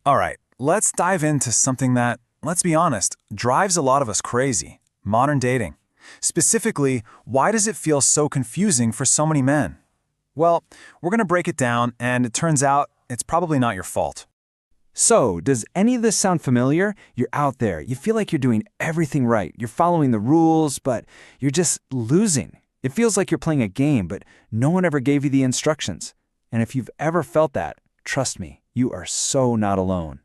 All right, let's dive into something that, let's be honest, drives a lot of us crazy: modern dating. Specifically, why does it feel so confusing for so many men? Well, we're going to break it down, and it turns out it's probably not your fault. So, does any of this sound familiar? You're out there, you feel like you're doing everything right, you're following the rules, but you're just losing. It feels like you're playing a game, but no one ever gave you the instructions. And if you've ever felt that, trust me, you are so not alone.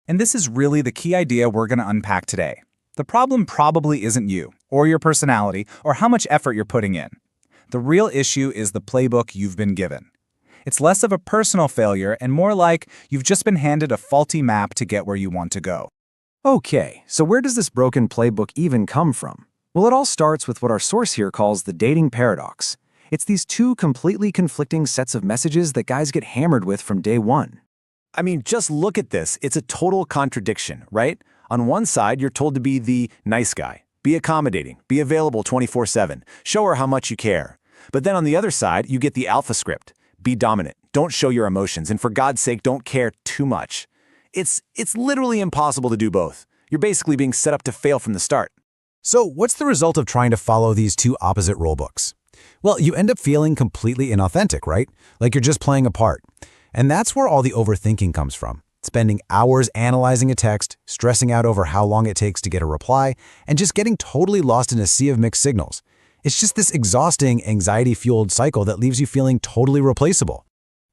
And this is really the key idea we're going to unpack today. The problem probably isn't you, or your personality, or how much effort you're putting in. The real issue is the playbook you've been given. It's less of a personal failure and more like you've just been handed a faulty map to get where you want to go. Okay, so where does this broken playbook even come from? Well, it all starts with what our source here calls the dating paradox. It's these two completely conflicting sets of messages that guys get hammered with from day one. I mean, just look at this. It's a total contradiction, right? On one side, you're told to be the nice guy, be accommodating, be available 24/7, show her how much you care. But then on the other side, you get the alpha script: be dominant, don't show your emotions, and for God's sake, don't care too much. It's literally impossible to do both. You're basically being set up to fail from the start. So what's the result of trying to follow these two opposite rulebooks? Well, you end up feeling completely inauthentic, right? Like you're just playing a part. And that's where all the overthinking comes from. Spending hours analyzing a text, stressing out over how long it takes to get a reply, and just getting totally lost in a sea of mixed signals. It's just this exhausting, anxiety-fueled cycle that leaves you feeling totally replaceable.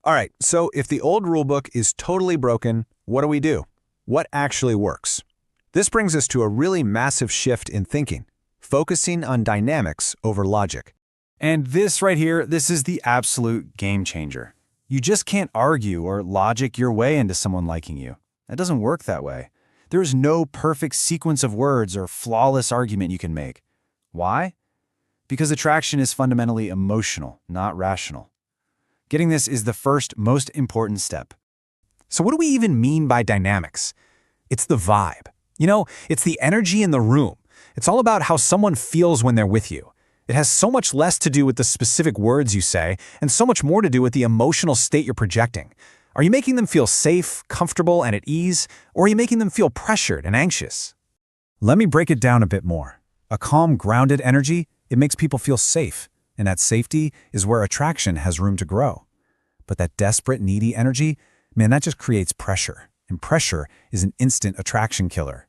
All right, so if the old rulebook is totally broken, what do? What actually works? This brings us to a really massive shift in thinking, focusing on dynamics over logic. And this right here, this is the absolute game changer. You just can't argue or logic your way into someone liking you. That doesn't work that way. There is no perfect sequence of words or flawless argument you can make. Why? Because attraction is fundamentally emotional, not rational. Getting this is the first, most important step. So what do we even mean by dynamics? It's the vibe. It's the energy in the room. It's all about how someone feels when they're with you. It has so much less to do with the specific words you say, and so much more to do with the emotional state you're projecting. Are you making them feel safe, comfortable, and at ease, or are you making them feel pressured and anxious? Let me break it down a bit more. A calm, grounded energy, it makes people feel safe, and that safety is where attraction has room to grow. But that desperate, needy energy, man, that just creates pressure, and pressure is an instant attraction killer.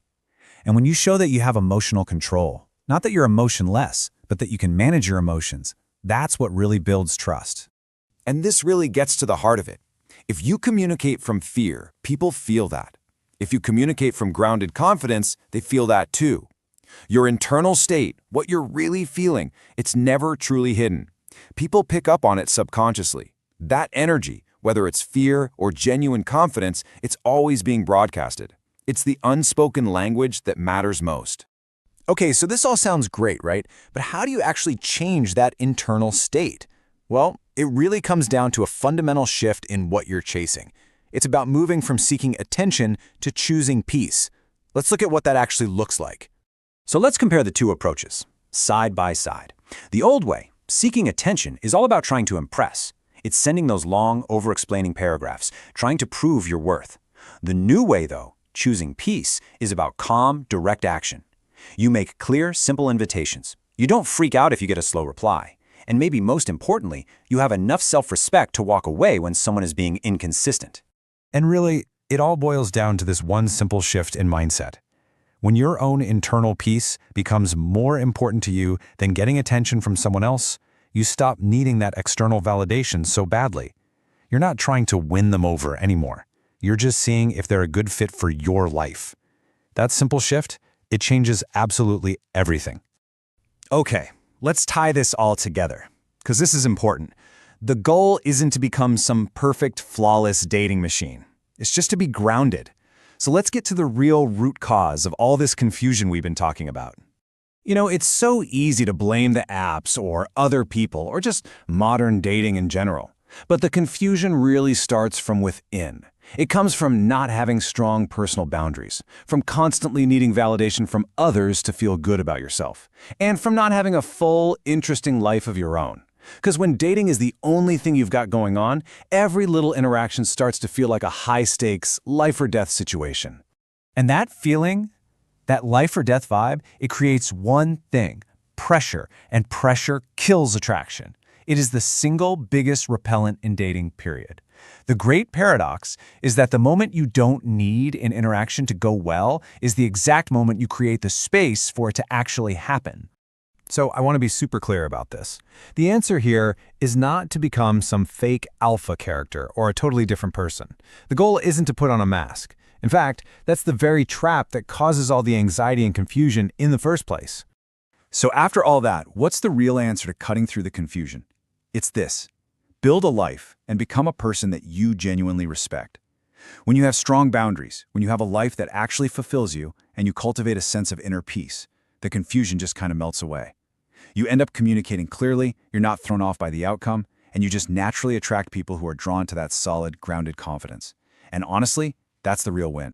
And when you show that you have emotional control, not that you're emotionless, but that you can manage your emotions, that's what really builds trust. And this really gets to the heart of it. If you communicate from fear, people feel that. If you communicate from grounded confidence, they feel that too. Your internal state, what you're really feeling, it's never truly hidden. People pick up on it subconsciously. That energy, whether it's fear or genuine confidence, it's always being broadcasted. It's the unspoken language that matters most. Okay, so this all sounds great, right? But how do you actually change that internal state? Well, it really comes down to a fundamental shift in what you're chasing. It's about moving from seeking attention to choosing peace. Let's look at what that actually looks like. So let's compare the two approaches, side by side. The old way, seeking attention, is all about trying to impress. It's sending those long, over-explaining paragraphs, trying to prove your worth. The new way, though, choosing peace, is about calm, direct action. You make clear, simple invitations. You don't freak out if you get a slow reply. And maybe most importantly, you have enough self-respect to walk away when someone is being inconsistent. And really, it all boils down to this one simple shift in mindset. When your own internal peace becomes more important to you than getting attention from someone else, you stop needing that external validation so badly. You're not trying to win them over anymore. You're just seeing if they're a good fit for your life. That simple shift, it changes absolutely everything. Okay, let's tie this all together, because this is important. The goal isn't to become some perfect, flawless dating machine. It's just to be grounded. So let's get to the real root cause of all this confusion we've been talking about. It's so easy to blame the apps or other people or just modern dating in general. But the confusion really starts from within. It comes from not having strong personal boundaries, from constantly needing validation from others to feel good about yourself, and from not having a full, interesting life of your own. Because when dating is the only thing you've got going on, every little interaction starts to feel like a high-stakes, life-or-death situation. And that feeling, that life or death vibe, it creates one thing: pressure, and pressure kills attraction. It is the single biggest repellent in dating, period. The great paradox is that the moment you don't need an interaction to go well is the exact moment you create the space for it to actually happen. So I want to be super clear about this. The answer here is not to become some fake alpha character or a totally different person. The goal isn't to put on a mask. In fact, that's the very trap that causes all the anxiety and confusion in the first place. So after all that, what's the real answer to cutting through the confusion? It's this: build a life and become a person that you genuinely respect. When you have strong boundaries, when you have a life that actually fulfills you, and you cultivate a sense of inner peace, the confusion just kind of melts away. You end up communicating clearly, you're not thrown off by the outcome, and you just naturally attract people who are drawn to that solid, grounded confidence. And honestly, that's the real win.